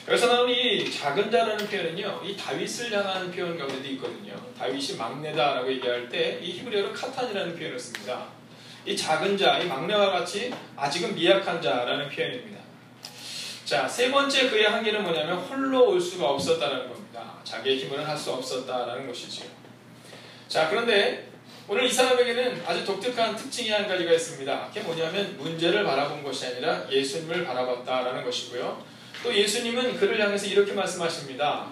여기서 나오는 이 작은 자라는 표현은요, 이 다윗을 향하는 표현 가운데도 있거든요. 다윗이 막내다라고 얘기할 때 이 히브리어로 카탄이라는 표현을 씁니다. 이 작은 자, 이 막내와 같이 아직은 미약한 자라는 표현입니다. 자, 세 번째 그의 한계는 뭐냐면 홀로 올 수가 없었다는 겁니다. 자기의 힘으로는 할 수 없었다라는 것이지요. 자, 그런데 오늘 이 사람에게는 아주 독특한 특징이 한 가지가 있습니다. 그게 뭐냐면 문제를 바라본 것이 아니라 예수님을 바라봤다라는 것이고요. 또 예수님은 그를 향해서 이렇게 말씀하십니다.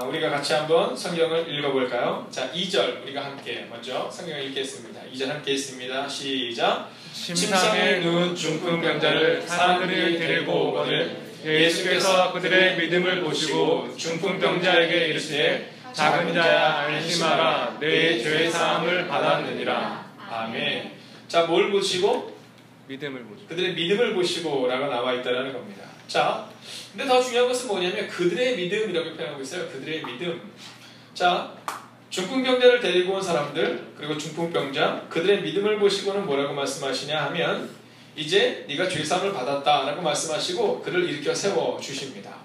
우리가 같이 한번 성경을 읽어볼까요? 자, 2절 우리가 함께 먼저 성경을 읽겠습니다. 2절 함께 읽습니다. 시작. 침상에 누운 중풍병자를 사람들이 데리고 오거늘 예수께서 그들의 믿음을 보시고 중풍병자에게 이르시되 작은 자야 안심하라 내 죄 사함을 받았느니라. 아멘. 자, 뭘 보시고? 믿음을 보시고. 그들의 믿음을 보시고 라고 나와 있다는 겁니다. 자, 근데 더 중요한 것은 뭐냐면 그들의 믿음이라고 표현하고 있어요. 그들의 믿음. 자, 중풍병자를 데리고 온 사람들, 그리고 중풍병자, 그들의 믿음을 보시고는 뭐라고 말씀하시냐 하면 이제 네가 죄사함을 받았다라고 말씀하시고 그를 일으켜 세워주십니다.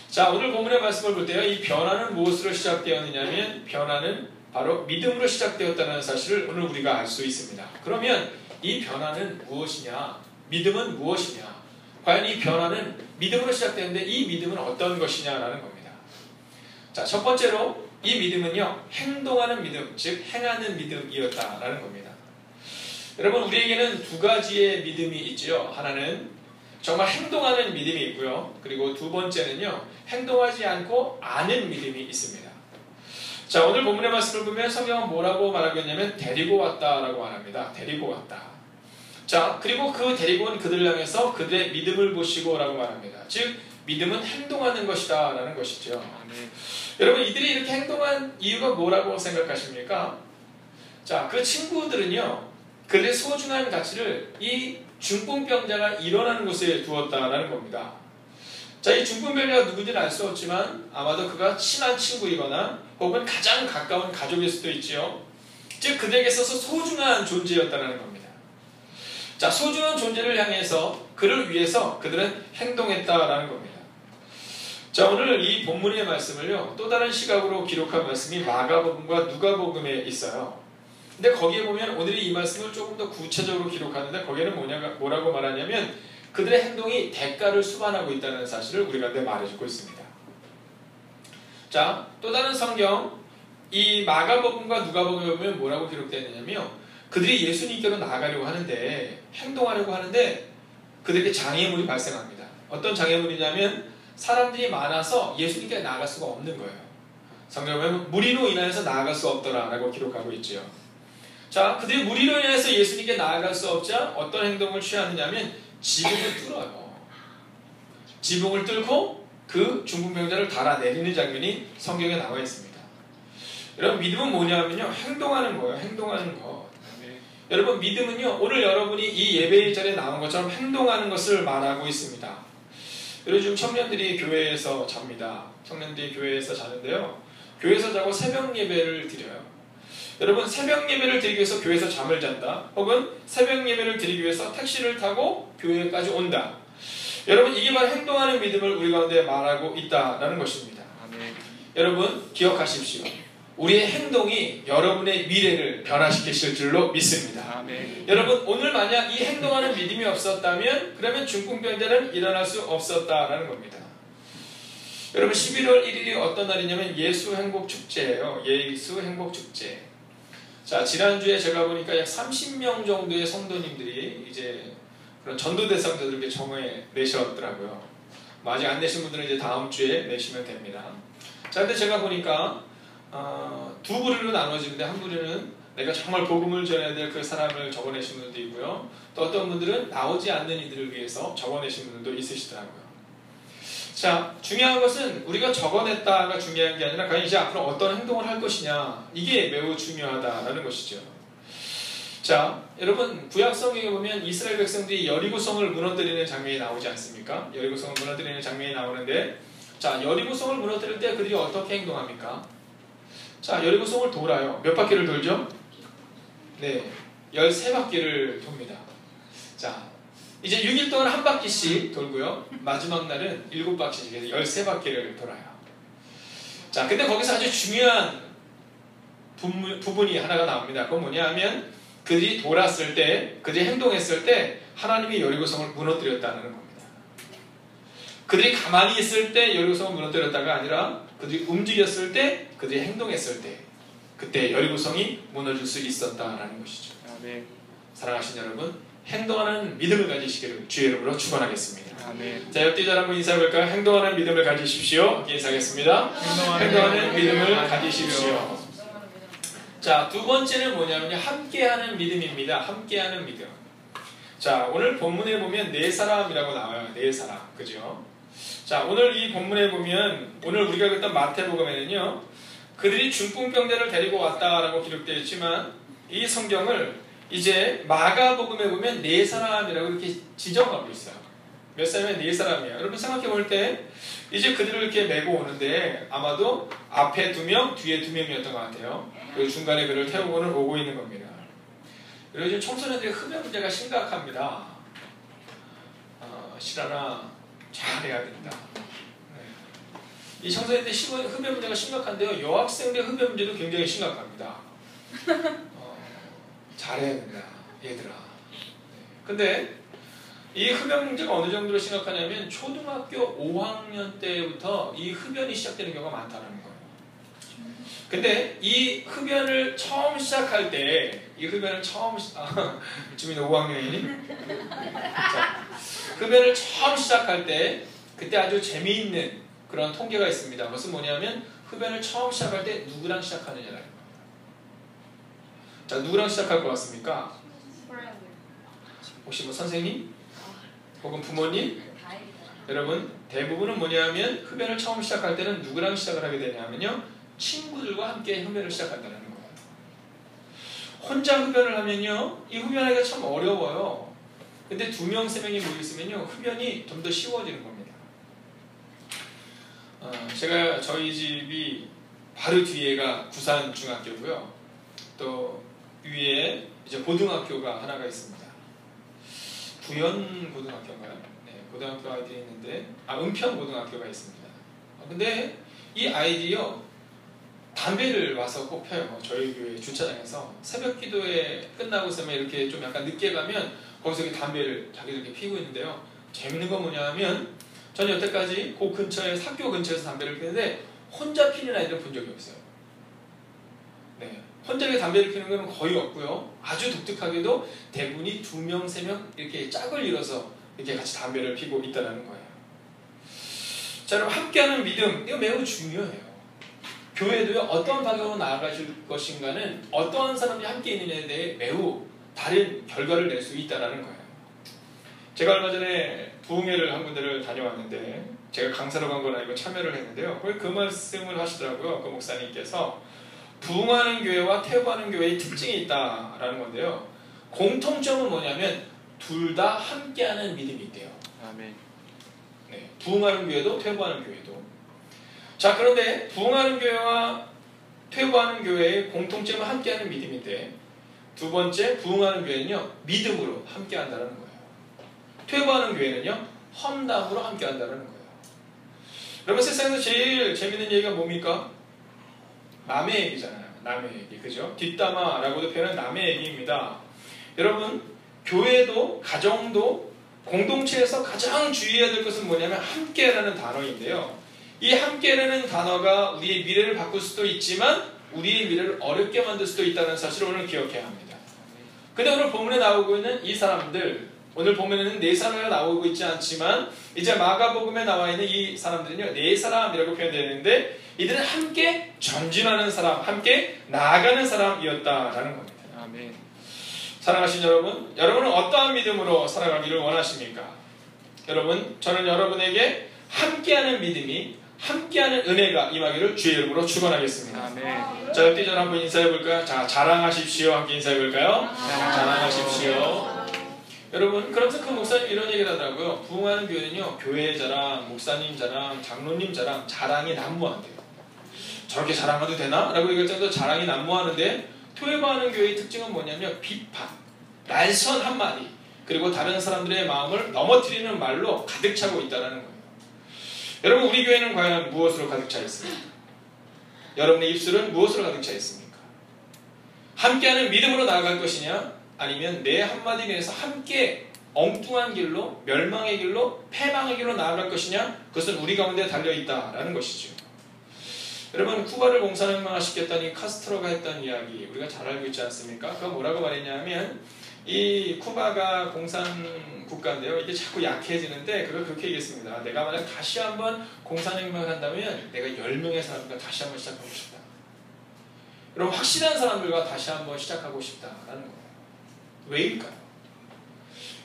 자, 오늘 본문의 말씀을 볼 때요, 이 변화는 무엇으로 시작되었느냐면 변화는 바로 믿음으로 시작되었다는 사실을 오늘 우리가 알 수 있습니다. 그러면 이 변화는 무엇이냐? 믿음은 무엇이냐? 과연 이 변화는 믿음으로 시작되는데 이 믿음은 어떤 것이냐라는 겁니다. 자, 첫 번째로 이 믿음은요, 행동하는 믿음, 즉 행하는 믿음이었다라는 겁니다. 여러분, 우리에게는 두 가지의 믿음이 있죠. 하나는 정말 행동하는 믿음이 있고요. 그리고 두 번째는요, 행동하지 않고 아는 믿음이 있습니다. 자, 오늘 본문의 말씀을 보면 성경은 뭐라고 말하고 있냐면 데리고 왔다라고 말합니다. 데리고 왔다. 자, 그리고 그 데리고 온 그들을 향해서 그들의 믿음을 보시고 라고 말합니다. 즉 믿음은 행동하는 것이다 라는 것이죠. 여러분, 이들이 이렇게 행동한 이유가 뭐라고 생각하십니까? 자, 그 친구들은요, 그들의 소중한 가치를 이 중풍병자가 일어나는 곳에 두었다라는 겁니다. 자, 이 중풍병자가 누군지는 알 수 없지만 아마도 그가 친한 친구이거나 혹은 가장 가까운 가족일 수도 있지요. 즉 그들에게 있어서 소중한 존재였다는 겁니다. 자, 소중한 존재를 향해서 그를 위해서 그들은 행동했다라는 겁니다. 자, 오늘 이 본문의 말씀을요, 또 다른 시각으로 기록한 말씀이 마가복음과 누가복음에 있어요. 근데 거기에 보면 오늘이 이 말씀을 조금 더 구체적으로 기록하는데 거기에는 뭐라고 말하냐면 그들의 행동이 대가를 수반하고 있다는 사실을 우리가 말해주고 있습니다. 자, 또 다른 성경 이 마가복음과 누가복음에 보면 뭐라고 기록되어 있느냐면 그들이 예수님께로 나아가려고 하는데 행동하려고 하는데 그들에게 장애물이 발생합니다. 어떤 장애물이냐면 사람들이 많아서 예수님께 나아갈 수가 없는 거예요. 성경에 보면 무리로 인하여서 나아갈 수 없더라라고 기록하고 있죠. 자, 그들이 무리로 인해서 예수님께 나아갈 수 없자 어떤 행동을 취하느냐면 지붕을 뚫어요. 지붕을 뚫고 그 중풍병자를 달아내리는 장면이 성경에 나와 있습니다. 여러분, 믿음은 뭐냐면요, 행동하는 거예요. 행동하는 것. 여러분, 믿음은요, 오늘 여러분이 이 예배의 자리에 나온 것처럼 행동하는 것을 말하고 있습니다. 요즘 청년들이 교회에서 잡니다. 청년들이 교회에서 자는데요, 교회에서 자고 새벽 예배를 드려요. 여러분, 새벽 예배를 드리기 위해서 교회에서 잠을 잔다, 혹은 새벽 예배를 드리기 위해서 택시를 타고 교회까지 온다. 여러분, 이게 바로 행동하는 믿음을 우리 가운데 말하고 있다라는 것입니다. 아멘. 여러분, 기억하십시오. 우리의 행동이 여러분의 미래를 변화시키실 줄로 믿습니다. 아멘. 여러분, 오늘 만약 이 행동하는 믿음이 없었다면 그러면 중풍병자는 일어날 수 없었다라는 겁니다. 여러분, 11월 1일이 어떤 날이냐면 예수 행복 축제예요. 예수 행복 축제. 자, 지난주에 제가 보니까 약 30명 정도의 성도님들이 이제 그런 전도 대상자들에게 정오에 내셨더라고요. 아직 안 내신 분들은 이제 다음 주에 내시면 됩니다. 자, 근데 제가 보니까 두 부류로 나눠지는데 한 부류는 내가 정말 복음을 전해야 될 그 사람을 적어내신 분들도 있고요. 또 어떤 분들은 나오지 않는 이들을 위해서 적어내신 분들도 있으시더라고요. 자, 중요한 것은 우리가 적어냈다가 중요한 게 아니라 과연 이제 앞으로 어떤 행동을 할 것이냐, 이게 매우 중요하다라는 것이죠. 자, 여러분, 구약성경에 보면 이스라엘 백성들이 여리고성을 무너뜨리는 장면이 나오지 않습니까? 여리고성을 무너뜨리는 장면이 나오는데, 자, 여리고성을 무너뜨릴 때 그들이 어떻게 행동합니까? 자, 여리고성을 돌아요. 몇 바퀴를 돌죠? 네, 13바퀴를 돕니다. 자, 이제 6일 동안 한 바퀴씩 돌고요. 마지막 날은 7바퀴씩 해서 13바퀴를 돌아요. 자, 근데 거기서 아주 중요한 부분이 하나가 나옵니다. 그건 뭐냐 하면 그들이 돌았을 때, 그들이 행동했을 때 하나님이 여리고성을 무너뜨렸다는 겁니다. 그들이 가만히 있을 때 여리고성을 무너뜨렸다가 아니라 그들이 움직였을 때, 그들이 행동했을 때 그때 여리고성이 무너질 수 있었다라는 것이죠. 아멘. 사랑하신 여러분, 행동하는 믿음을 가지시기를 주의 이름으로 축원하겠습니다. 아멘. 자, 옆뒤 잘 한번 인사해볼까요? 행동하는 믿음을 가지십시오. 인사하겠습니다. 행동하는 믿음을 가지십시오. 자, 두 번째는 뭐냐면요, 함께하는 믿음입니다. 함께하는 믿음. 자, 오늘 본문에 보면 네 사람이라고 나와요. 네 사람, 그죠? 자, 오늘 이 본문에 보면 오늘 우리가 읽었던 마태복음에는요, 그들이 중풍병자를 데리고 왔다라고 기록되어 있지만 이 성경을 이제 마가복음에 보면 네 사람이라고 이렇게 지정하고 있어요. 몇 사람이면 네 사람이에요. 여러분 생각해 볼 때 이제 그들을 이렇게 메고 오는데 아마도 앞에 2명, 뒤에 2명이었던 것 같아요. 그리고 중간에 그를 태우고는 오고 있는 겁니다. 그리고 지금 청소년들의 흡연 문제가 심각합니다. 실하나 잘해야 된다. 이 청소년들 흡연 문제가 심각한데요. 여학생들의 흡연 문제도 굉장히 심각합니다. 잘해야 된다, 얘들아. 근데 이 흡연 문제가 어느 정도로 심각하냐면 초등학교 5학년 때부터 이 흡연이 시작되는 경우가 많다는 거예요. 근데 이 흡연을 처음 시작할 때, 지금 5학년이니? 흡연을 처음 시작할 때 그때 아주 재미있는 그런 통계가 있습니다. 그것은 뭐냐면 흡연을 처음 시작할 때 누구랑 시작하느냐라는 거예요. 자, 누구랑 시작할 것 같습니까? 혹시 뭐 선생님? 혹은 부모님? 여러분, 대부분은 뭐냐면 흡연을 처음 시작할 때는 누구랑 시작을 하게 되냐면요, 친구들과 함께 흡연을 시작한다는 거예요. 혼자 흡연을 하면요, 이 흡연하기가 참 어려워요. 근데 2명, 3명이 모여있으면요, 흡연이 좀 더 쉬워지는 겁니다. 저희 집이 바로 뒤에가 구산 중학교고요. 또 위에 이제 고등학교가 하나가 있습니다. 부연 고등학교인가요? 네, 고등학교 아이들이 있는데, 은평 고등학교가 있습니다. 근데 이 아이들이요, 담배를 와서 꼭 펴요. 저희 교회 주차장에서 새벽 기도회 끝나고 있으면 이렇게 좀 약간 늦게 가면 거기서 이렇게 담배를 자기들 이렇게 피우고 있는데요. 재밌는 건 뭐냐 하면 저는 여태까지 그 근처에, 학교 근처에서 담배를 피우는데 혼자 피는 아이들은 본 적이 없어요. 네, 혼자 이렇게 담배를 피우는 건 거의 없고요. 아주 독특하게도 대부분이 2명, 3명 이렇게 짝을 이뤄서 이렇게 같이 담배를 피우고 있다는 거예요. 자, 여러분, 함께하는 믿음, 이거 매우 중요해요. 교회도요, 어떤 방향으로 나아가실 것인가는 어떠한 사람이 함께 있느냐에 대해 매우 다른 결과를 낼 수 있다는 거예요. 제가 얼마 전에 부흥회를 한 군데를 다녀왔는데, 제가 강사로 간 건 아니고 참여를 했는데요. 거기 그 말씀을 하시더라고요. 그 목사님께서 부흥하는 교회와 퇴보하는 교회의 특징이 있다라는 건데요. 공통점은 뭐냐면 둘 다 함께하는 믿음이 있대요. 아멘. 네, 부흥하는 교회도 퇴보하는 교회도. 자, 그런데 부흥하는 교회와 퇴보하는 교회의 공통점은 함께하는 믿음인데, 두 번째 부흥하는 교회는요, 믿음으로 함께한다는 거예요. 퇴보하는 교회는요, 험담으로 함께한다는 거예요. 여러분, 세상에서 제일 재밌는 얘기가 뭡니까? 남의 얘기잖아요. 남의 얘기, 그죠? 뒷담화라고도 표현한 남의 얘기입니다. 여러분, 교회도 가정도 공동체에서 가장 주의해야 될 것은 뭐냐면 함께라는 단어인데요. 이 함께라는 단어가 우리의 미래를 바꿀 수도 있지만 우리의 미래를 어렵게 만들 수도 있다는 사실을 오늘 기억해야 합니다. 근데 오늘 본문에 나오고 있는 이 사람들, 오늘 보면은 네 사람이 나오고 있지 않지만 이제 마가복음에 나와 있는 이 사람들은요, 네 사람이라고 표현되는데 이들은 함께 전진하는 사람, 함께 나아가는 사람이었다라는 겁니다. 아멘. 사랑하신 여러분, 여러분은 어떠한 믿음으로 살아가기를 원하십니까? 여러분, 저는 여러분에게 함께하는 믿음이, 함께하는 은혜가 임하기를 주의 이름으로 축원하겠습니다. 아멘. 자, 옆뒤 전 한번 인사해볼까요? 자, 자랑하십시오. 함께 인사해볼까요? 자랑하십시오. 여러분, 그러면서 그 목사님 이런 얘기를 하더라고요. 부흥하는 교회는요, 교회 자랑, 목사님 자랑, 장로님 자랑, 자랑이 난무한대요. 저렇게 자랑해도 되나? 라고 얘기할 정도로 자랑이 난무하는데, 퇴보하는 교회의 특징은 뭐냐면 비판, 날선 한마디, 그리고 다른 사람들의 마음을 넘어뜨리는 말로 가득 차고 있다는 거예요. 여러분, 우리 교회는 과연 무엇으로 가득 차 있습니까? 여러분의 입술은 무엇으로 가득 차 있습니까? 함께하는 믿음으로 나아갈 것이냐, 아니면 내 한마디 내에서 함께 엉뚱한 길로, 멸망의 길로, 패망의 길로 나아갈 것이냐, 그것은 우리 가운데 달려있다라는 것이죠. 여러분, 쿠바를 공산혁명화시켰다니 카스트로가 했던 이야기 우리가 잘 알고 있지 않습니까? 그가 뭐라고 말했냐면, 이 쿠바가 공산 국가인데요, 이게 자꾸 약해지는데 그걸 그렇게 얘기했습니다. 내가 만약 다시 한번 공산혁명을 한다면 내가 10명의 사람들과 다시 한번 시작하고 싶다. 여러분, 확실한 사람들과 다시 한번 시작하고 싶다라는 거예요. 왜일까요?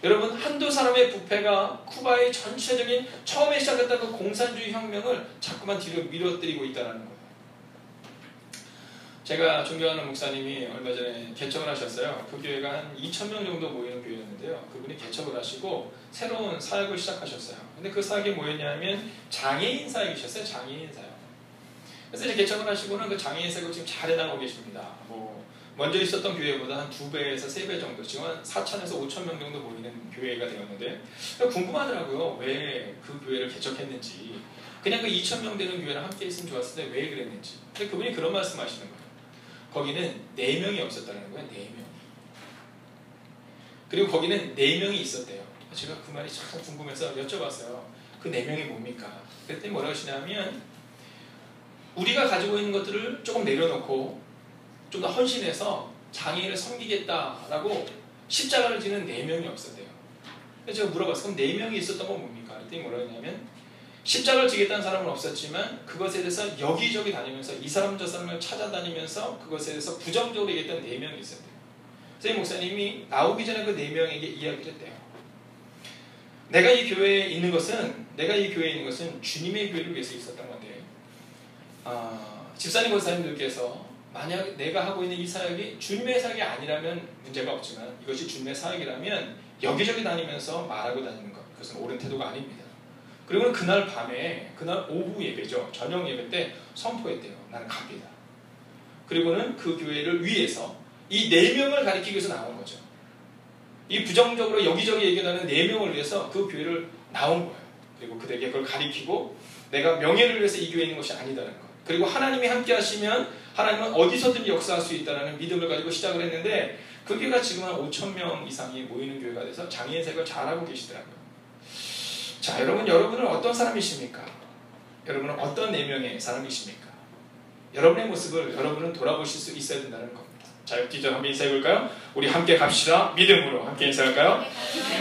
여러분, 한두 사람의 부패가 쿠바의 전체적인 처음에 시작했던 그 공산주의 혁명을 자꾸만 뒤로 밀어뜨리고 있다는 거예요. 제가 존경하는 목사님이 얼마 전에 개척을 하셨어요. 그 교회가 한 2,000명 정도 모이는 교회였는데요. 그분이 개척을 하시고 새로운 사역을 시작하셨어요. 근데 그 사역이 뭐였냐면 장애인 사역이셨어요. 장애인 사역. 그래서 이제 개척을 하시고는 그 장애인 사역을 지금 잘 해나가고 계십니다. 먼저 있었던 교회보다 한 2배에서 3배 정도, 지금 한 4,000에서 5,000명 정도 모이는 교회가 되었는데, 궁금하더라고요. 왜 그 교회를 개척했는지. 그냥 그 2,000명 되는 교회랑 함께 있으면 좋았을 때 왜 그랬는지. 근데 그분이 그런 말씀 하시는 거예요. 거기는 4명이 없었다는 거예요. 4명. 그리고 거기는 4명이 있었대요. 제가 그 말이 참 궁금해서 여쭤봤어요. 그 4명이 뭡니까? 그랬더니 뭐라고 하시냐면, 우리가 가지고 있는 것들을 조금 내려놓고 좀 더 헌신해서 장애인을 섬기겠다라고 십자가를 지는 4명이 없었대요. 그래서 제가 물어봤어요. 그럼 4명이 있었던 건 뭡니까? 그랬더니 뭐라고 했냐면, 십자가를 지겠다는 사람은 없었지만 그것에 대해서 여기저기 다니면서 이 사람 저 사람을 찾아다니면서 그것에 대해서 부정적으로 얘기했던 4명이 있었대요. 그래서 이 목사님이 나오기 전에 그 4명에게 이야기를 했대요. 내가 이 교회에 있는 것은 주님의 교회를 위해서 있었던 건데, 집사님 권사님들께서 만약 내가 하고 있는 이 사역이 주님의 사역이 아니라면 문제가 없지만 이것이 주님의 사역이라면 여기저기 다니면서 말하고 다니는 것, 그것은 옳은 태도가 아닙니다. 그리고 그날 밤에, 그날 오후 예배죠, 저녁 예배 때 선포했대요. 나는 갑니다. 그리고는 그 교회를 위해서 이 4명을 가리키기 위해서 나온 거죠. 이 부정적으로 여기저기 얘기하는 4명을 위해서 그 교회를 나온 거예요. 그리고 그들에게 그걸 가리키고, 내가 명예를 위해서 이 교회에 있는 것이 아니다는 것, 그리고 하나님이 함께 하시면 하나님은 어디서든지 역사할 수 있다는 믿음을 가지고 시작을 했는데, 그 교회가 지금 한 5,000명 이상이 모이는 교회가 돼서 장애인 사역을 잘하고 계시더라고요. 자, 여러분은 어떤 사람이십니까? 여러분은 어떤 4명의 사람이십니까? 여러분의 모습을 여러분은 돌아보실 수 있어야 된다는 겁니다. 자, 기절 한번 인사해볼까요? 우리 함께 갑시다. 믿음으로 함께 인사할까요?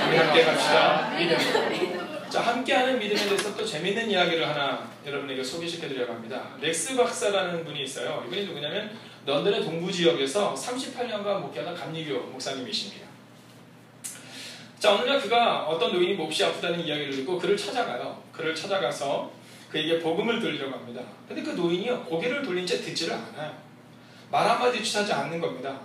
우리 함께 갑시다. 믿음으로. 자, 함께하는 믿음에 대해서 또 재밌는 이야기를 하나 여러분에게 소개시켜드리려고 합니다. 렉스 박사라는 분이 있어요. 이분이 누구냐면 런던의 동부 지역에서 38년간 목회하던 감리교 목사님이십니다. 자, 어느 날 그가 어떤 노인이 몹시 아프다는 이야기를 듣고 그를 찾아가요. 그를 찾아가서 그에게 복음을 들으려고 합니다. 근데 그 노인이요, 고개를 돌린 채 듣지를 않아요. 말 한마디도 하지 않는 겁니다.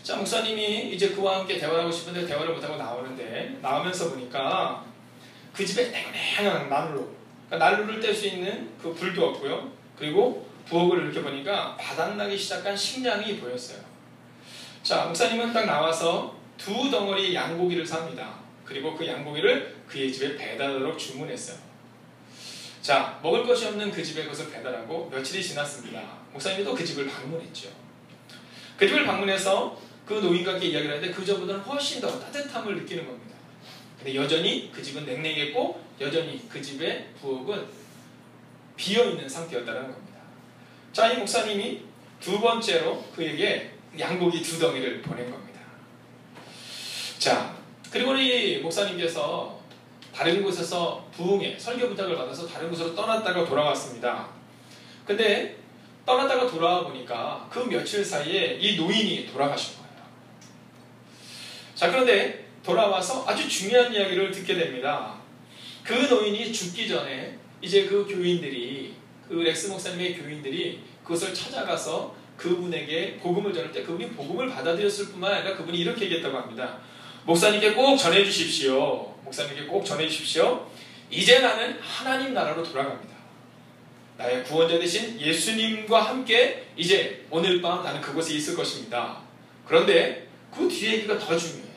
자, 목사님이 이제 그와 함께 대화를 하고 싶은데 대화를 못하고 나오는데, 나오면서 보니까 그 집에 냉랭한 난로, 그러니까 난로를 뗄 수 있는 그 불도 없고요. 그리고 부엌을 이렇게 보니까 바닥나기 시작한 식량이 보였어요. 자, 목사님은 딱 나와서 2 덩어리 양고기를 삽니다. 그리고 그 양고기를 그의 집에 배달하도록 주문했어요. 자, 먹을 것이 없는 그 집에 그것을 배달하고 며칠이 지났습니다. 목사님이 또 그 집을 방문했죠. 그 집을 방문해서 그 노인과 함께 이야기를 하는데 그저보다는 훨씬 더 따뜻함을 느끼는 겁니다. 근데 여전히 그 집은 냉랭했고 여전히 그 집의 부엌은 비어있는 상태였다는 겁니다. 자, 이 목사님이 2번째로 그에게 양고기 2 덩이를 보낸 겁니다. 자, 그리고 이 목사님께서 다른 곳에서 부흥회, 설교 부탁을 받아서 다른 곳으로 떠났다가 돌아왔습니다. 근데 떠났다가 돌아와 보니까 그 며칠 사이에 이 노인이 돌아가신 거예요. 자, 그런데 돌아와서 아주 중요한 이야기를 듣게 됩니다. 그 노인이 죽기 전에 이제 그 교인들이, 그 렉스 목사님의 교인들이 그것을 찾아가서 그분에게 복음을 전할 때 그분이 복음을 받아들였을 뿐만 아니라 그분이 이렇게 얘기했다고 합니다. 목사님께 꼭 전해주십시오. 목사님께 꼭 전해주십시오. 이제 나는 하나님 나라로 돌아갑니다. 나의 구원자 되신 예수님과 함께 이제 오늘 밤 나는 그곳에 있을 것입니다. 그런데 그 뒤에 얘기가 더 중요해요.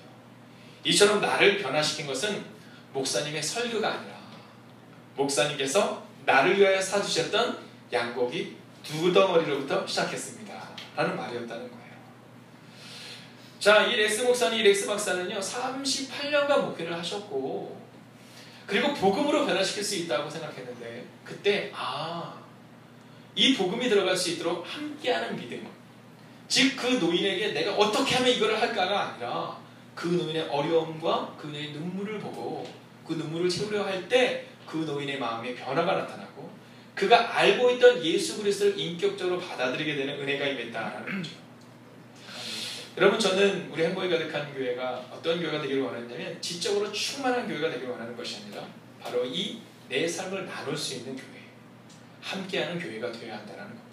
이처럼 나를 변화시킨 것은 목사님의 설교가 아니라 목사님께서 나를 위하여 사주셨던 양고기 2덩어리로부터 시작했습니다 라는 말이었다는 거예요. 자, 이 렉스 박사는요 38년간 목회를 하셨고, 그리고 복음으로 변화시킬 수 있다고 생각했는데, 그때 이 복음이 들어갈 수 있도록 함께하는 믿음, 즉 그 노인에게 내가 어떻게 하면 이거를 할까가 아니라 그 노인의 어려움과 그 노인의 눈물을 보고 그 눈물을 채우려 할 때 그 노인의 마음에 변화가 나타나고 그가 알고 있던 예수 그리스도를 인격적으로 받아들이게 되는 은혜가 임했다라는 거죠. 여러분, 저는 우리 행복이 가득한 교회가 어떤 교회가 되기를 원하냐면 지적으로 충만한 교회가 되기를 원하는 것이 아니라 바로 이 내 삶을 나눌 수 있는 교회, 함께하는 교회가 되어야 한다는 겁니다.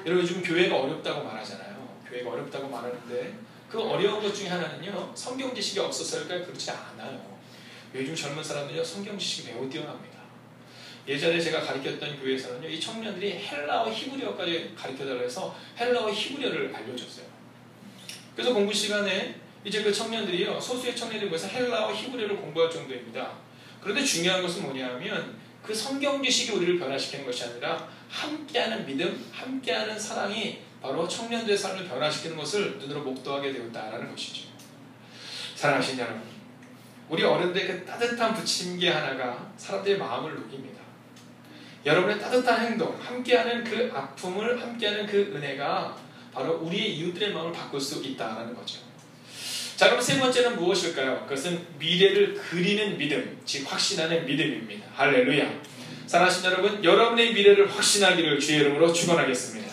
여러분, 요즘 교회가 어렵다고 말하잖아요. 교회가 어렵다고 말하는데 그 어려운 것 중에 하나는요, 성경 지식이 없어서일까요? 그렇지 않아요. 요즘 젊은 사람들이요, 성경 지식이 매우 뛰어납니다. 예전에 제가 가르쳤던 교회에서는요, 이 청년들이 헬라어 히브리어까지 가르쳐달라고 해서 헬라어 히브리어를 알려줬어요. 그래서 공부 시간에 이제 그 청년들이요, 소수의 청년들이 모여서 헬라어 히브리어를 공부할 정도입니다. 그런데 중요한 것은 뭐냐면 그 성경 지식이 우리를 변화시키는 것이 아니라 함께하는 믿음, 함께하는 사랑이 바로 청년들의 삶을 변화시키는 것을 눈으로 목도하게 되었다라는 것이죠. 사랑하신 여러분, 우리 어른들의 그 따뜻한 부침개 하나가 사람들의 마음을 녹입니다. 여러분의 따뜻한 행동, 함께하는 그 아픔을, 함께하는 그 은혜가 바로 우리의 이웃들의 마음을 바꿀 수 있다는 거죠. 자, 그럼 세 번째는 무엇일까요? 그것은 미래를 그리는 믿음, 즉 확신하는 믿음입니다. 할렐루야. 사랑하신 여러분, 여러분의 미래를 확신하기를 주의 이름으로 축원하겠습니다.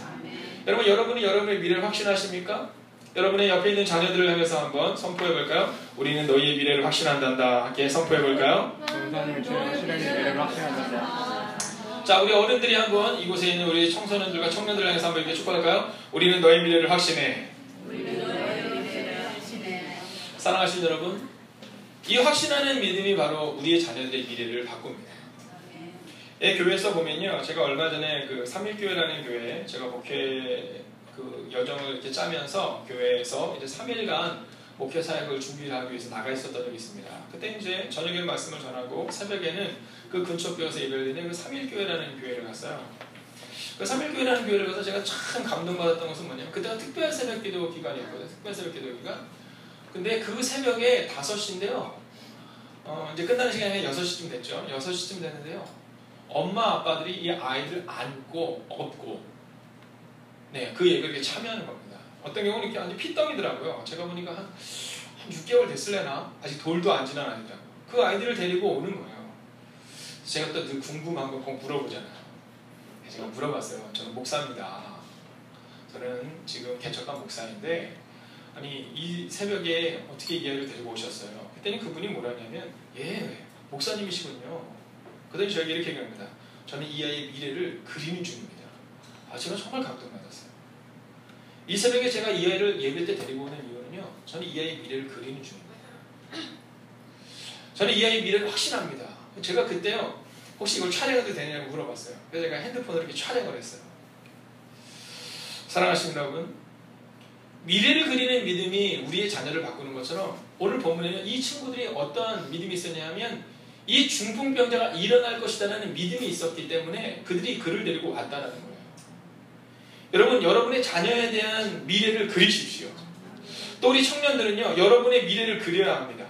여러분, 여러분이 여러분의 미래를 확신하십니까? 여러분의 옆에 있는 자녀들을 향해서 한번 선포해 볼까요? 우리는 너희의 미래를 확신한단다. 함께 선포해 볼까요? 자, 우리 어른들이 한번 이곳에 있는 우리 청소년들과 청년들을 향해서 한번 이렇게 축복할까요? 우리는 너의 미래를 확신해. 사랑하신 여러분, 이 확신하는 믿음이 바로 우리의 자녀들의 미래를 바꿉니다. 예, 교회에서 보면요, 제가 얼마 전에 그 삼일교회라는 교회에 제가 목회 그 여정을 이렇게 짜면서 교회에서 이제 3일간 목회 사역을 준비하기 위해서 나가 있었던 적이 있습니다. 그때 이제 저녁에 말씀을 전하고 새벽에는 그 근처 교회에서 예배를 드리는 그 삼일교회라는 교회를 갔어요. 그 삼일교회라는 교회를 가서 제가 참 감동받았던 것은 뭐냐면, 그때가 특별 새벽 기도 기간이었거든요. 특별 새벽 기도 기간. 근데 그 새벽에 5시인데요. 이제 끝나는 시간이 6시쯤 됐죠. 6시쯤 됐는데요. 엄마 아빠들이 이 아이들 안고 업고 그 예배를 이렇게 참여하는 겁니다. 어떤 경우는 이렇게 완전 피덩이더라고요. 제가 보니까 한 6개월 됐을래나? 아직 돌도 안 지난 아이더라고요. 그 아이들을 데리고 오는 거예요. 제가 또 늘 궁금한 거 꼭 물어보잖아요. 제가 물어봤어요. 저는 목사입니다. 저는 지금 개척한 목사인데 아니 이 새벽에 어떻게 이 아이를 데리고 오셨어요? 그때는 그분이 뭐라냐면 목사님이시군요. 그랬더니 저에게 이렇게 얘기합니다. 저는 이 아이의 미래를 그리는 중입니다. 제가 정말 감동받았어요. 이 새벽에 제가 이 아이를 예배 때 데리고 오는 이유는요, 저는 이 아이의 미래를 그리는 중입니다. 저는 이 아이의 미래를 확신합니다. 제가 그때요, 혹시 이걸 촬영해도 되냐고 물어봤어요. 그래서 제가 핸드폰으로 이렇게 촬영을 했어요. 사랑하시는 여러분, 미래를 그리는 믿음이 우리의 자녀를 바꾸는 것처럼 오늘 본문에는 이 친구들이 어떠한 믿음이 있었냐면 이 중풍병자가 일어날 것이라는 믿음이 있었기 때문에 그들이 그를 데리고 왔다는 거예요. 여러분, 여러분의 자녀에 대한 미래를 그리십시오. 또 우리 청년들은요, 여러분의 미래를 그려야 합니다.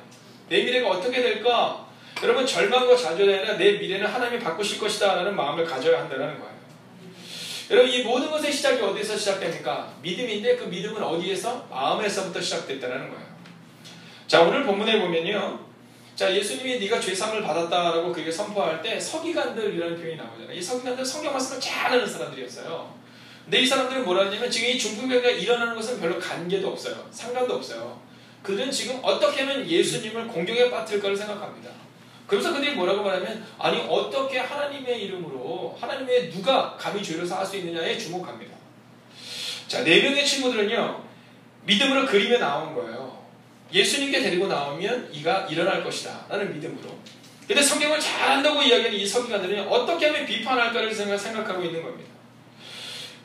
내 미래가 어떻게 될까? 여러분, 절망과 좌절이 아니라 내 미래는 하나님이 바꾸실 것이다 라는 마음을 가져야 한다는 거예요. 여러분, 이 모든 것의 시작이 어디서 시작됩니까? 믿음인데 그 믿음은 어디에서? 마음에서부터 시작됐다는 거예요. 자, 오늘 본문에 보면요, 자, 예수님이 네가 죄사함을 받았다라고 그게 선포할 때 서기관들이라는 표현이 나오잖아요. 이 서기관들은 성경 말씀을 잘 아는 사람들이었어요. 근데 이 사람들은 뭐라 하냐면 지금 이 중풍병자가 일어나는 것은 별로 관계도 없어요. 상관도 없어요. 그들은 지금 어떻게 하면 예수님을 공경에 빠뜨릴 거를 생각합니다. 그래서 그들이 뭐라고 말하면, 아니 어떻게 하나님의 이름으로 하나님의 누가 감히 죄를 사할 수 있느냐에 주목합니다. 자, 4명의 친구들은요, 믿음으로 그림에 나온 거예요. 예수님께 데리고 나오면 이가 일어날 것이다 라는 믿음으로. 근데 성경을 잘 안다고 이야기하는 이 서기관들은 어떻게 하면 비판할까를 생각하고 있는 겁니다.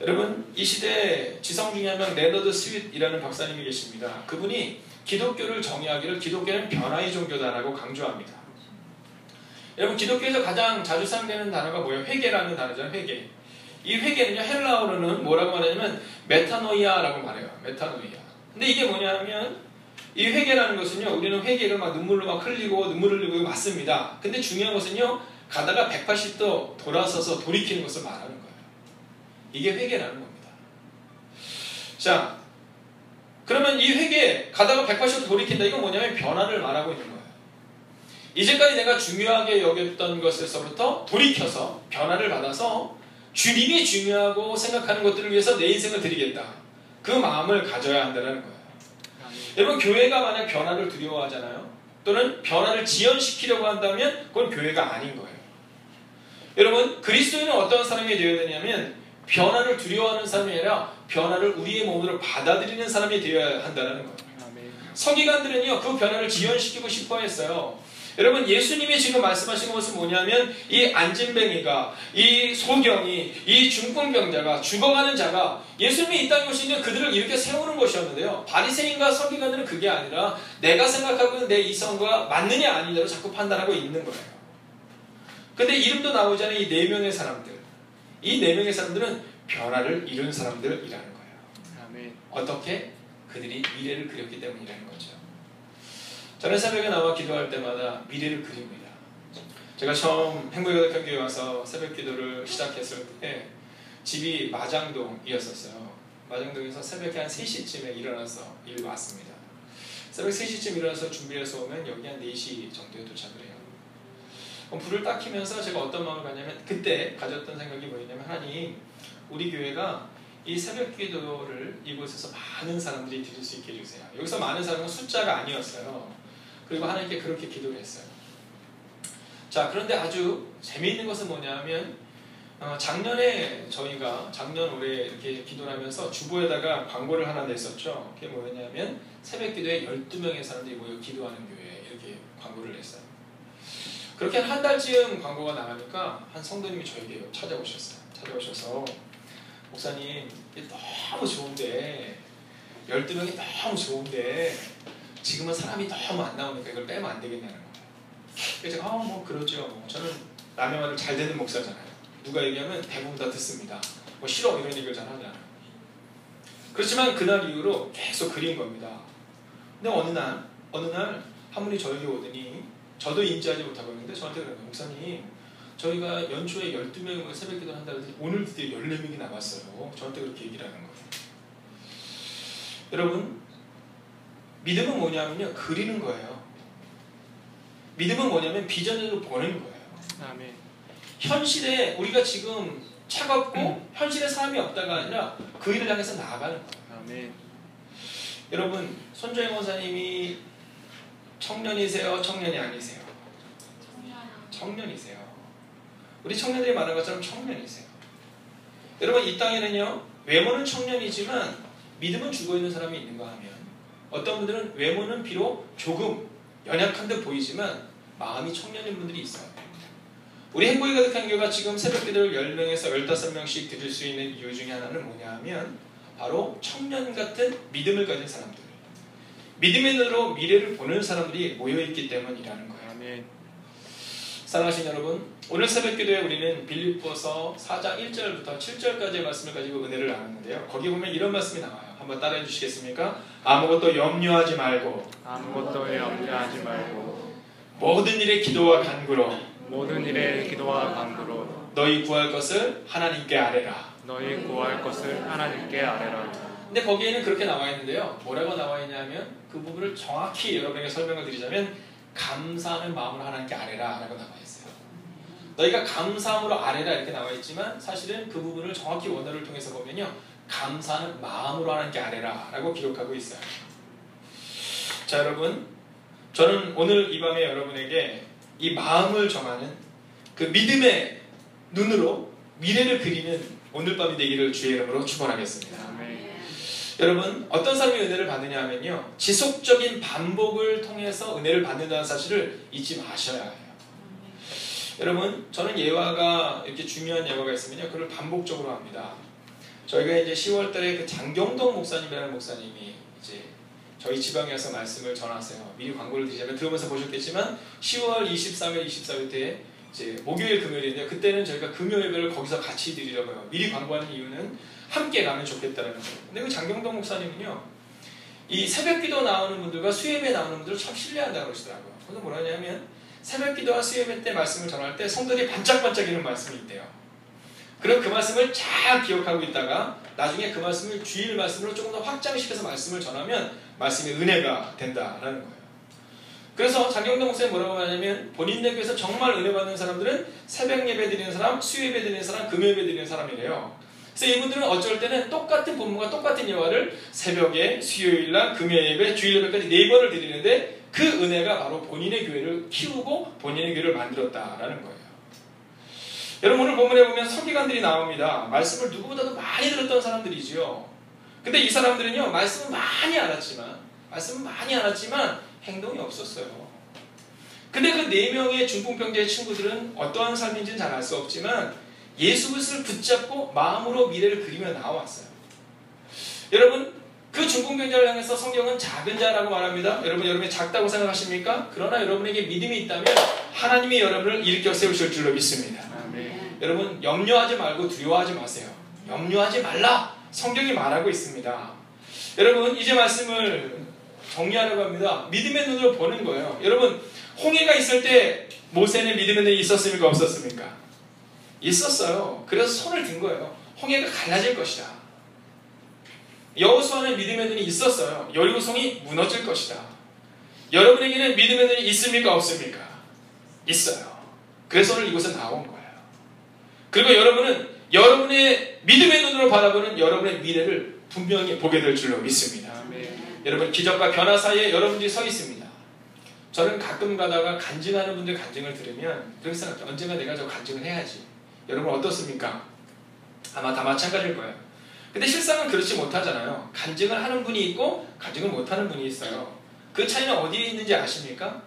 여러분, 이 시대에 지성 중에 한 명 레너드 스윗이라는 박사님이 계십니다. 그분이 기독교를 정의하기를 기독교는 변화의 종교다라고 강조합니다. 여러분, 기독교에서 가장 자주 사용되는 단어가 뭐예요? 회개라는 단어잖아요. 회개. 이 회개는요, 헬라어로는 뭐라고 말하냐면 메타노이아라고 말해요. 메타노이아. 근데 이게 뭐냐면 이 회개라는 것은요, 우리는 회개를 막 눈물로 막 흘리고 눈물을 흘리고 맞습니다. 근데 중요한 것은요, 가다가 180도 돌아서서 돌이키는 것을 말하는 거예요. 이게 회개라는 겁니다. 자, 그러면 이 회개, 가다가 180도 돌이킨다, 이건 뭐냐면 변화를 말하고 있는 거예요. 이제까지 내가 중요하게 여겼던 것에서부터 돌이켜서 변화를 받아서 주님이 중요하고 생각하는 것들을 위해서 내 인생을 드리겠다. 그 마음을 가져야 한다는 거예요. 여러분, 교회가 만약 변화를 두려워하잖아요. 또는 변화를 지연시키려고 한다면 그건 교회가 아닌 거예요. 여러분, 그리스도인은 어떤 사람이 되어야 되냐면 변화를 두려워하는 사람이 아니라 변화를 우리의 몸으로 받아들이는 사람이 되어야 한다는 거예요. 서기관들은요, 그 변화를 지연시키고 싶어 했어요. 여러분, 예수님이 지금 말씀하신 것은 뭐냐면 이 안진뱅이가, 이 소경이, 이 중풍병자가, 죽어가는 자가 예수님이 이 땅에 오시는 그들을 이렇게 세우는 것이었는데요. 바리새인과 서기관들은 그게 아니라 내가 생각하고 있는 내 이성과 맞느냐 아니냐로 자꾸 판단하고 있는 거예요. 근데 이름도 나오잖아요. 이 네 명의 사람들. 이 네 명의 사람들은 변화를 이룬 사람들이라는 거예요. 아멘. 어떻게? 그들이 미래를 그렸기 때문이라는 거죠. 저는 새벽에 나와 기도할 때마다 미래를 그립니다. 제가 처음 행복교회 와서 새벽 기도를 시작했을 때 집이 마장동이었었어요. 마장동에서 새벽에 한 3시쯤에 일어나서 일 왔습니다. 새벽 3시쯤 일어나서 준비해서 오면 여기 한 4시 정도에 도착을 해요. 불을 딱 켜면서 제가 어떤 마음을 가냐면 그때 가졌던 생각이 뭐였냐면, 하나님, 우리 교회가 이 새벽 기도를 이곳에서 많은 사람들이 드릴 수 있게 해주세요. 여기서 많은 사람은 숫자가 아니었어요. 그리고 하나님께 그렇게 기도를 했어요. 자, 그런데 아주 재미있는 것은 뭐냐면 작년에 저희가 작년 올해 이렇게 기도를 하면서 주보에다가 광고를 하나 냈었죠. 그게 뭐였냐면 새벽 기도에 12명의 사람들이 모여 기도하는 교회, 이렇게 광고를 냈어요. 그렇게 한 달쯤 광고가 나가니까 한 성도님이 저에게 찾아오셔서 목사님, 이게 너무 좋은데 12명이 너무 좋은데 지금은 사람이 너무 안 나오니까 이걸 빼면 안 되겠냐는 거예요. 그래서 제가 뭐 그러죠. 저는 남의 말을 잘 듣는 목사잖아요. 누가 얘기하면 대부분 다 듣습니다. 뭐 싫어 이런 얘기를 잘 하잖아요. 그렇지만 그날 이후로 계속 그린 겁니다. 근데 어느 날 한 분이 저에게 오더니, 저도 인지하지 못하고 있는데 저한테 그래요. 목사님, 저희가 연초에 12명이 새벽 기도를 한다고 해서 오늘 드디어 14명이 나왔어요. 저한테 그렇게 얘기를 하는 거예요. 여러분, 믿음은 뭐냐면요, 그리는 거예요. 믿음은 뭐냐면 비전으로 보내는 거예요. 아멘. 현실에 우리가 지금 차갑고 현실에 사람이 없다가 아니라 그 일을 향해서 나아가는 거예요. 아멘. 여러분, 손정혜 원사님이 청년이세요? 청년이 아니세요? 청년이세요. 우리 청년들이 말하는 것처럼 청년이세요. 여러분, 이 땅에는요, 외모는 청년이지만 믿음은 죽어있는 사람이 있는가 하면, 어떤 분들은 외모는 비록 조금 연약한 듯 보이지만 마음이 청년인 분들이 있어요. 우리 행복이 가득한 교회가 지금 새벽 기도를 10명에서 15명씩 드릴 수 있는 이유 중에 하나는 뭐냐 하면 바로 청년 같은 믿음을 가진 사람들, 믿음의 눈으로 미래를 보는 사람들이 모여있기 때문이라는 거예요. 아멘. 사랑하신 여러분, 오늘 새벽 기도에 우리는 빌립보서 4장 1절부터 7절까지의 말씀을 가지고 은혜를 나눴는데요. 거기 보면 이런 말씀이 나와요. 한번 따라해 주시겠습니까? 아무것도 염려하지 말고 모든 일에 기도와 간구로 너희 구할 것을 하나님께 아뢰라. 근데 거기에는 그렇게 나와 있는데요. 뭐라고 나와 있냐면 그 부분을 정확히 여러분에게 설명을 드리자면 감사하는 마음으로 하나님께 아뢰라 라고 나와 있어요. 너희가 감사함으로 아뢰라 이렇게 나와 있지만 사실은 그 부분을 정확히 원어를 통해서 보면요, 감사하는 마음으로 하나님께 아뢰라 라고 기록하고 있어요. 자, 여러분, 저는 오늘 이 밤에 여러분에게 이 마음을 정하는 그 믿음의 눈으로 미래를 그리는 오늘 밤이 되기를 주의 이름으로 축원하겠습니다. 아멘. 여러분, 어떤 사람이 은혜를 받느냐 하면요, 지속적인 반복을 통해서 은혜를 받는다는 사실을 잊지 마셔야 해요. 여러분, 저는 예화가 이렇게 중요한 예화가 있으면요, 그걸 반복적으로 합니다. 저희가 이제 10월 달에 그 장경동 목사님이라는 목사님이 이제 저희 지방에 와서 말씀을 전하세요. 미리 광고를 드리자면 들으면서 보셨겠지만 10월 23일, 24일 때 이제 목요일, 금요일인데요. 그때는 저희가 금요 예배를 거기서 같이 드리려고요. 미리 광고하는 이유는 함께 가면 좋겠다는 거예요. 근데 그 장경동 목사님은요, 이 새벽기도 나오는 분들과 수예배 나오는 분들을 참 신뢰한다고 그러시더라고요. 그래서 뭐라 하냐면 새벽기도와 수예배 때 말씀을 전할 때 성도들이 반짝반짝이는 말씀이 있대요. 그럼 그 말씀을 잘 기억하고 있다가 나중에 그 말씀을 주일 말씀으로 조금 더 확장시켜서 말씀을 전하면 말씀이 은혜가 된다라는 거예요. 그래서 장경동 목사님 뭐라고 하냐면 본인네 교회에서 정말 은혜 받는 사람들은 새벽 예배 드리는 사람, 수요 예배 드리는 사람, 금요 예배 드리는 사람이래요. 그래서 이분들은 어쩔 때는 똑같은 본문과 똑같은 예화를 새벽에, 수요일날, 금요 예배, 주일 예배까지 4번을 드리는데 그 은혜가 바로 본인의 교회를 키우고 본인의 교회를 만들었다라는 거예요. 여러분 오늘 본문에 보면 서기관들이 나옵니다. 말씀을 누구보다도 많이 들었던 사람들이지요. 근데 이 사람들은요, 말씀은 많이 알았지만 행동이 없었어요. 근데 그 4명의 중풍병자의 친구들은 어떠한 삶인지는 잘 알 수 없지만 예수 그리스도를 붙잡고 마음으로 미래를 그리며 나왔어요. 여러분 그 중풍병자를 향해서 성경은 작은 자라고 말합니다. 여러분이 작다고 생각하십니까? 그러나 여러분에게 믿음이 있다면 하나님이 여러분을 일으켜 세우실 줄로 믿습니다. 아멘. 여러분 염려하지 말고 두려워하지 마세요. 염려하지 말라 성경이 말하고 있습니다. 여러분 이제 말씀을 정리하려고 합니다. 믿음의 눈으로 보는 거예요. 여러분 홍해가 있을 때 모세는 믿음의 눈이 있었습니까? 없었습니까? 있었어요. 그래서 손을 든 거예요. 홍해가 갈라질 것이다. 여호수아는 믿음의 눈이 있었어요. 여리고성이 무너질 것이다. 여러분에게는 믿음의 눈이 있습니까? 없습니까? 있어요. 그래서 오늘 이곳에 나온 거예요. 그리고 여러분은 여러분의 믿음의 눈으로 바라보는 여러분의 미래를 분명히 보게 될 줄로 믿습니다. 여러분 기적과 변화 사이에 여러분들이 서 있습니다. 저는 가끔 가다가 간증하는 분들 간증을 들으면 그렇게 생각해요. 언젠가 내가 저 간증을 해야지. 여러분 어떻습니까? 아마 다 마찬가지일 거예요. 근데 실상은 그렇지 못하잖아요. 간증을 하는 분이 있고 간증을 못하는 분이 있어요. 그 차이는 어디에 있는지 아십니까?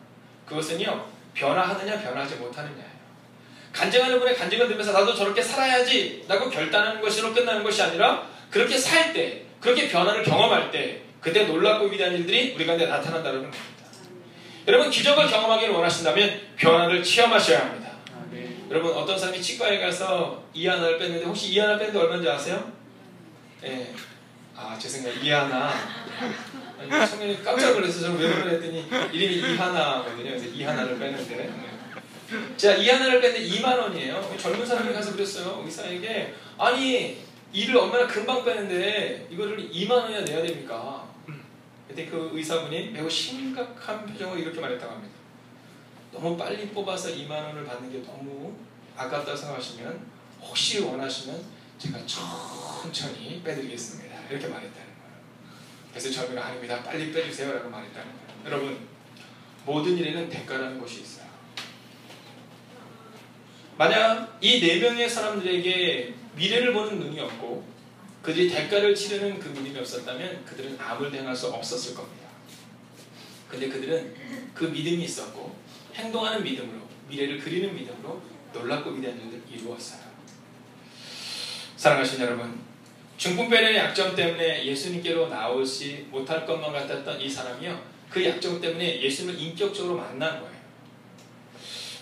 그것은요, 변화하느냐 변화하지 못하느냐예요. 간증하는 분의 간증을 들으면서 나도 저렇게 살아야지 라고 결단하는 것으로 끝나는 것이 아니라 그렇게 살 때, 그렇게 변화를 경험할 때 그때 놀랍고 위대한 일들이 우리 가운데 나타난다는 겁니다. 여러분 기적을 경험하기를 원하신다면 변화를 체험하셔야 합니다. 여러분 어떤 사람이 치과에 가서 이 하나를 뺐는데 혹시 이 하나 뺐는데 얼마인지 아세요? 네. 아 죄송해요. 이 하나. 아니, 청년이 깜짝 놀라서 저는 왜 그러랬더니 이름이 이하나거든요. 그래서 이 하나를 뺐는데 제가 이 하나를 뺐는데 2만 원이에요. 젊은 사람이 가서 그랬어요. 의사에게 아니 이를 얼마나 금방 빼는데 이거를 2만 원이나 내야 됩니까? 그때 그 의사분이 매우 심각한 표정으로 이렇게 말했다고 합니다. 너무 빨리 뽑아서 2만 원을 받는 게 너무 아깝다고 생각하시면 혹시 원하시면 제가 천천히 빼드리겠습니다. 이렇게 말했다는 거예요. 그래서 저희가 아닙니다. 빨리 빼주세요 라고 말했다는 거예요. 여러분 모든 일에는 대가라는 것이 있어요. 만약 이 4명의 사람들에게 미래를 보는 눈이 없고 그들이 대가를 치르는 그 믿음이 없었다면 그들은 아무도 행할 수 없었을 겁니다. 근데 그들은 그 믿음이 있었고 행동하는 믿음으로 미래를 그리는 믿음으로 놀랍고 위대한 일을 이루었어요. 사랑하신 여러분, 중풍병의 약점 때문에 예수님께로 나오지 못할 것만 같았던 이 사람이요, 그 약점 때문에 예수님을 인격적으로 만난 거예요.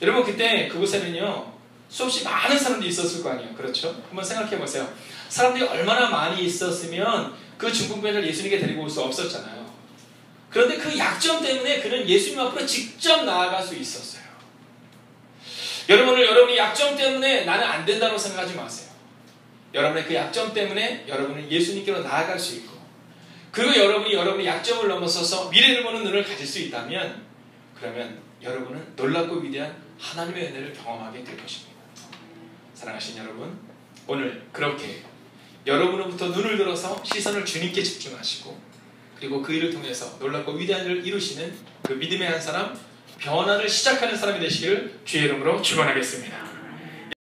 여러분 그때 그곳에는요 수없이 많은 사람들이 있었을 거 아니에요. 그렇죠? 한번 생각해 보세요. 사람들이 얼마나 많이 있었으면 그 중풍병을 예수님께 데리고 올 수 없었잖아요. 그런데 그 약점 때문에 그는 예수님 앞으로 직접 나아갈 수 있었어요. 여러분이 약점 때문에 나는 안 된다고 생각하지 마세요. 여러분의 그 약점 때문에 여러분은 예수님께로 나아갈 수 있고, 그리고 여러분이 약점을 넘어서서 미래를 보는 눈을 가질 수 있다면, 그러면 여러분은 놀랍고 위대한 하나님의 은혜를 경험하게 될 것입니다. 사랑하신 여러분, 오늘 그렇게 여러분으로부터 눈을 들어서 시선을 주님께 집중하시고, 그리고 그 일을 통해서 놀랍고 위대한 일을 이루시는 그 믿음의 한 사람, 변화를 시작하는 사람이 되시기를 주의 이름으로 축원하겠습니다.